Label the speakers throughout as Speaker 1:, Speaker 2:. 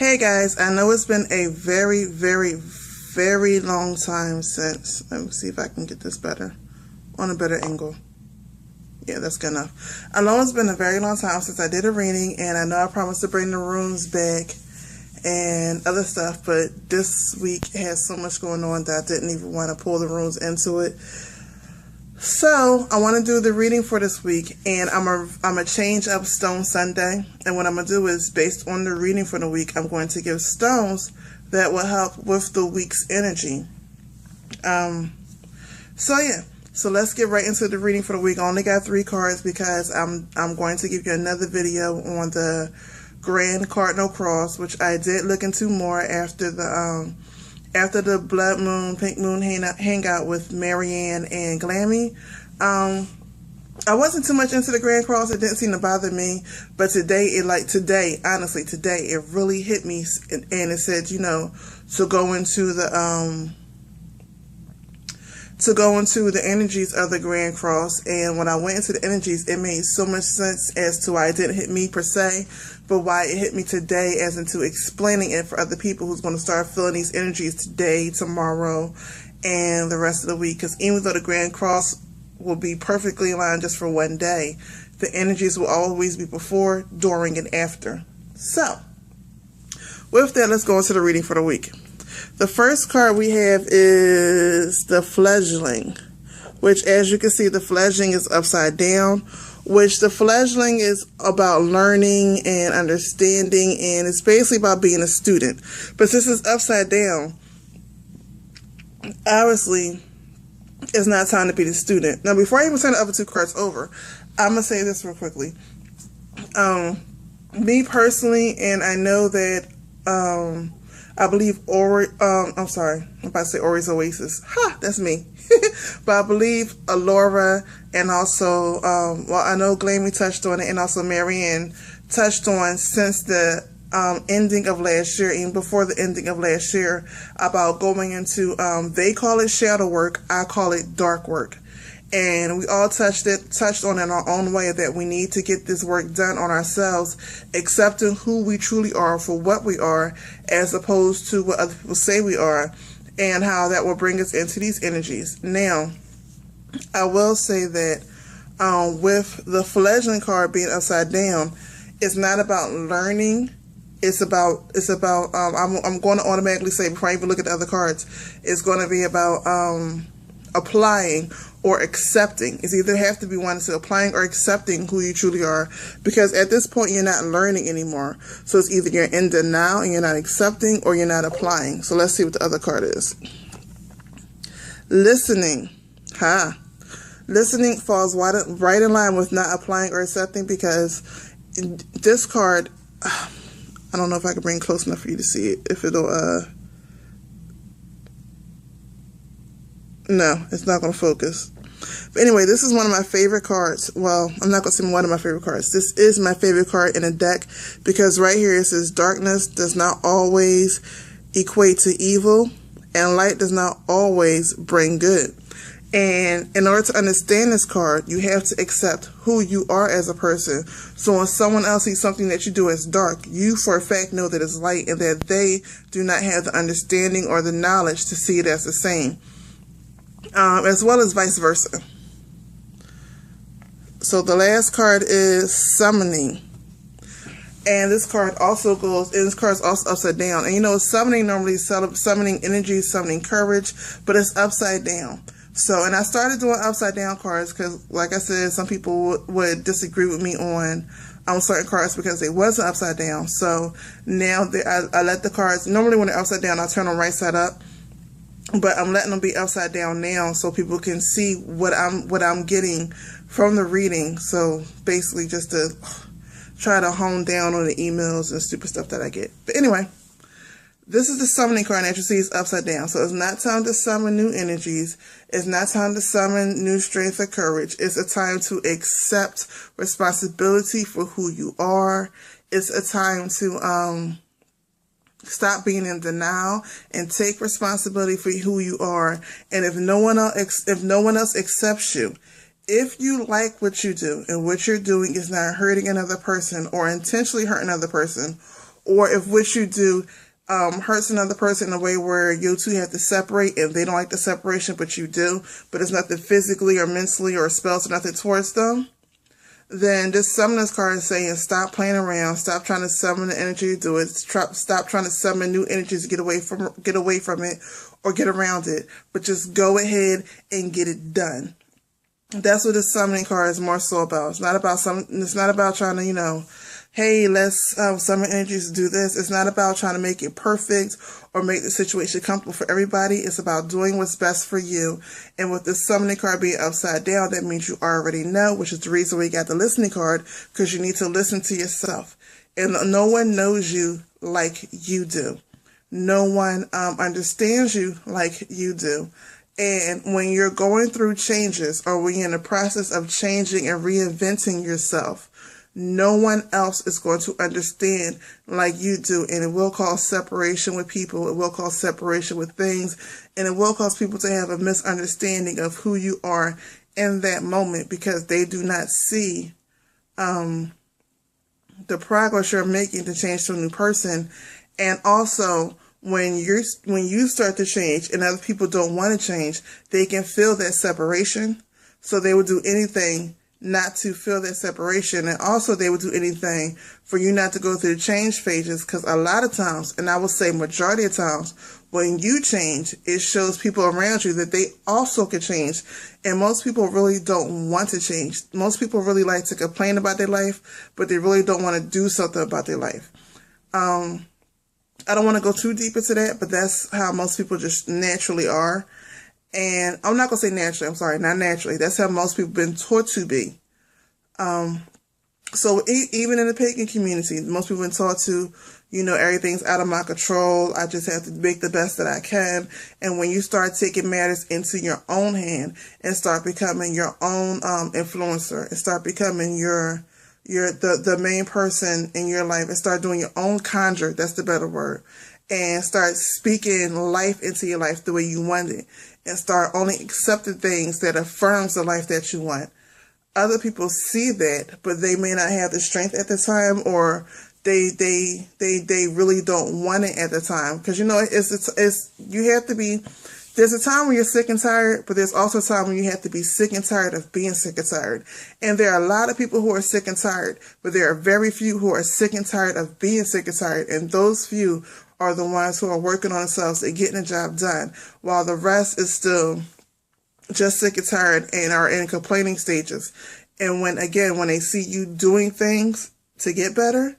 Speaker 1: Hey guys, I know it's been a very, very, very long time since, let me see if I can get this better, on a better angle. Yeah, that's good enough. I know it's been a very long time since I did a reading, and I know I promised to bring the runes back and other stuff, but this week has so much going on that I didn't even want to pull the runes into it. So I want to do the reading for this week, and I'm a change up Stone Sunday, and what I'm gonna do is, based on the reading for the week, I'm going to give stones that will help with the week's energy. So let's get right into the reading for the week. I only got 3 cards because I'm going to give you another video on the Grand Cardinal Cross, which I did look into more after the Blood Moon, Pink Moon hangout with Marianne and Glammy. I wasn't too much into the Grand Cross. It didn't seem to bother me. But today, honestly, it really hit me. And it said, to go into the energies of the Grand Cross. And when I went into the energies, it made so much sense as to why it didn't hit me per se, but why it hit me today, as into explaining it for other people who's going to start feeling these energies today, tomorrow, and the rest of the week. Because even though the Grand Cross will be perfectly aligned just for one day, the energies will always be before, during, and after. So, with that, let's go into the reading for the week. The first card we have is the Fledgling, which, as you can see, the Fledgling is upside down, which the Fledgling is about learning and understanding, and it's basically about being a student. But since it's upside down, obviously, it's not time to be the student. Now, before I even turn the other 2 cards over, I'm going to say this real quickly. Me personally, and I know that, I believe I'm sorry, I'm about to say Ori's Oasis. That's me. But I believe Alora and also, I know Glammy touched on it, and also Marianne touched on, since the ending of last year, even before the ending of last year, about going into, they call it shadow work, I call it dark work. And we all touched on it in our own way, that we need to get this work done on ourselves, accepting who we truly are for what we are, as opposed to what other people say we are, and how that will bring us into these energies. Now, I will say that with the Fledgling card being upside down, it's not about learning. It's about I'm going to automatically say, before I even look at the other cards, it's going to be about applying or accepting. It's either have to be one, so applying or accepting who you truly are, because at this point you're not learning anymore. So it's either you're in denial and you're not accepting, or you're not applying. So let's see what the other card is. Listening. Listening falls right in line with not applying or accepting, because this card, I don't know if I can bring it close enough for you to see it. If it'll, no, it's not going to focus. But anyway, this is one of my favorite cards. Well, I'm not going to say one of my favorite cards. This is my favorite card in a deck, because right here it says darkness does not always equate to evil, and light does not always bring good. And in order to understand this card, you have to accept who you are as a person. So when someone else sees something that you do as dark, you for a fact know that it's light, and that they do not have the understanding or the knowledge to see it as the same. As well as vice versa. So the last card is Summoning. And this card also also upside down. And summoning normally is summoning energy, summoning courage, but it's upside down. So, and I started doing upside down cards because, like I said, some people would disagree with me on certain cards because they wasn't upside down. So now I let the cards, normally when they're upside down, I turn them right side up. But I'm letting them be upside down now, so people can see what I'm getting from the reading. So basically, just to try to hone down on the emails and stupid stuff that I get. But anyway, this is the Summoning card, and you see it's upside down. So it's not time to summon new energies. It's not time to summon new strength or courage. It's a time to accept responsibility for who you are. It's a time to stop being in denial and take responsibility for who you are. And if no one else accepts you, if you like what you do and what you're doing is not hurting another person or intentionally hurting another person, or if what you do hurts another person in a way where you two have to separate and they don't like the separation, but you do, but it's nothing physically or mentally or spells or nothing towards them, then this summoners card is saying stop playing around, stop trying to summon the energy to do it, stop trying to summon new energies to get away from it or get around it, but just go ahead and get it done. That's what the summoning card is more so about. It's not about trying to, hey, let's summon energies to do this. It's not about trying to make it perfect or make the situation comfortable for everybody. It's about doing what's best for you. And with the summoning card being upside down, that means you already know, which is the reason we got the listening card, because you need to listen to yourself. And no one knows you like you do. No one understands you like you do. And when you're going through changes or when you're in the process of changing and reinventing yourself, no one else is going to understand like you do. And it will cause separation with people. It will cause separation with things. And it will cause people to have a misunderstanding of who you are in that moment because they do not see the progress you're making to change to a new person. And also, when you start to change and other people don't want to change, they can feel that separation. So they will do anything not to feel that separation. And also they will do anything for you not to go through the change phases. Because a lot of times, and I will say majority of times, when you change, it shows people around you that they also can change. And most people really don't want to change. Most people really like to complain about their life, but they really don't want to do something about their life. I don't want to go too deep into that, but that's how most people just naturally are. And I'm not going to say naturally. I'm sorry, not naturally. That's how most people have been taught to be. So even in the pagan community, most people have been taught to, everything's out of my control. I just have to make the best that I can. And when you start taking matters into your own hand and start becoming your own influencer and start becoming the main person in your life and start doing your own conjure, that's the better word, and start speaking life into your life the way you want it and start only accepting things that affirms the life that you want. Other people see that, but they may not have the strength at the time, or they really don't want it at the time. Because you have to be. There's a time when you're sick and tired, but there's also a time when you have to be sick and tired of being sick and tired. And there are a lot of people who are sick and tired, but there are very few who are sick and tired of being sick and tired. And those few are the ones who are working on themselves and getting the job done, while the rest is still just sick and tired and are in complaining stages. And when they see you doing things to get better,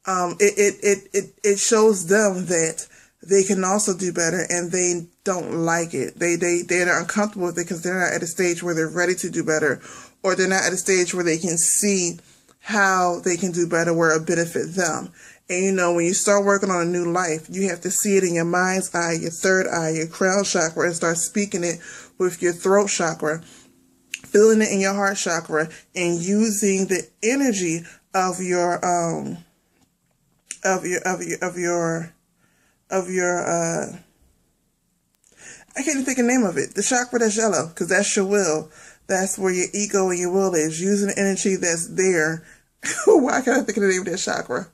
Speaker 1: it shows them that they can also do better, and they don't like it. They're uncomfortable with it because they're not at a stage where they're ready to do better, or they're not at a stage where they can see how they can do better where it benefit them. And when you start working on a new life, you have to see it in your mind's eye, your third eye, your crown chakra, and start speaking it with your throat chakra, feeling it in your heart chakra, and using the energy of your I can't even think of the name of it. The chakra that's yellow, because that's your will. That's where your ego and your will is. Using the energy that's there. Why can't I think of the name of that chakra?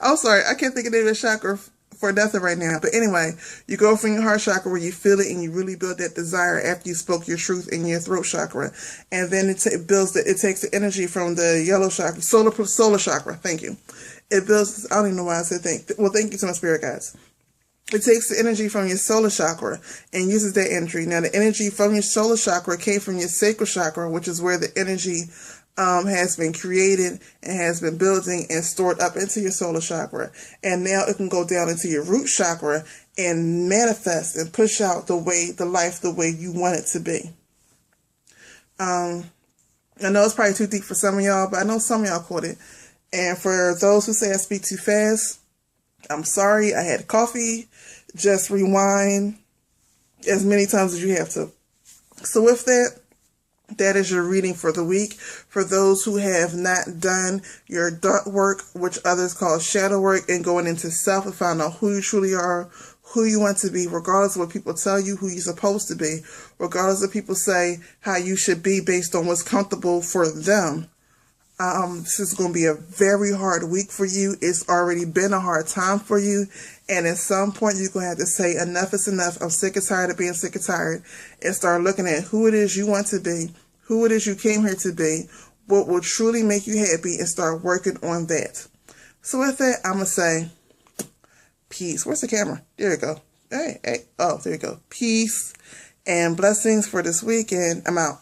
Speaker 1: I'm sorry, I can't think of the name of that chakra for nothing right now. But anyway, you go from your heart chakra where you feel it and you really build that desire after you spoke your truth in your throat chakra. And then it takes the energy from the yellow chakra, solar chakra. Thank you. It builds, I don't even know why I said thank you to my spirit guides. It takes the energy from your solar chakra and uses that energy. Now, the energy from your solar chakra came from your sacral chakra, which is where the energy has been created and has been building and stored up into your solar chakra. And now it can go down into your root chakra and manifest and push out the life the way you want it to be. I know it's probably too deep for some of y'all, but I know some of y'all caught it. And for those who say I speak too fast, I'm sorry. I had coffee. Just rewind as many times as you have to. So with that, that is your reading for the week. For those who have not done your dark work, which others call shadow work, and going into self and find out who you truly are, who you want to be, regardless of what people tell you who you're supposed to be, regardless of people say how you should be based on what's comfortable for them. This is going to be a very hard week for you. It's already been a hard time for you. And at some point, you're going to have to say, enough is enough. I'm sick and tired of being sick and tired. And start looking at who it is you want to be, who it is you came here to be, what will truly make you happy, and start working on that. So with that, I'm going to say, peace. Where's the camera? There you go. Hey. Oh, there you go. Peace and blessings for this week, and I'm out.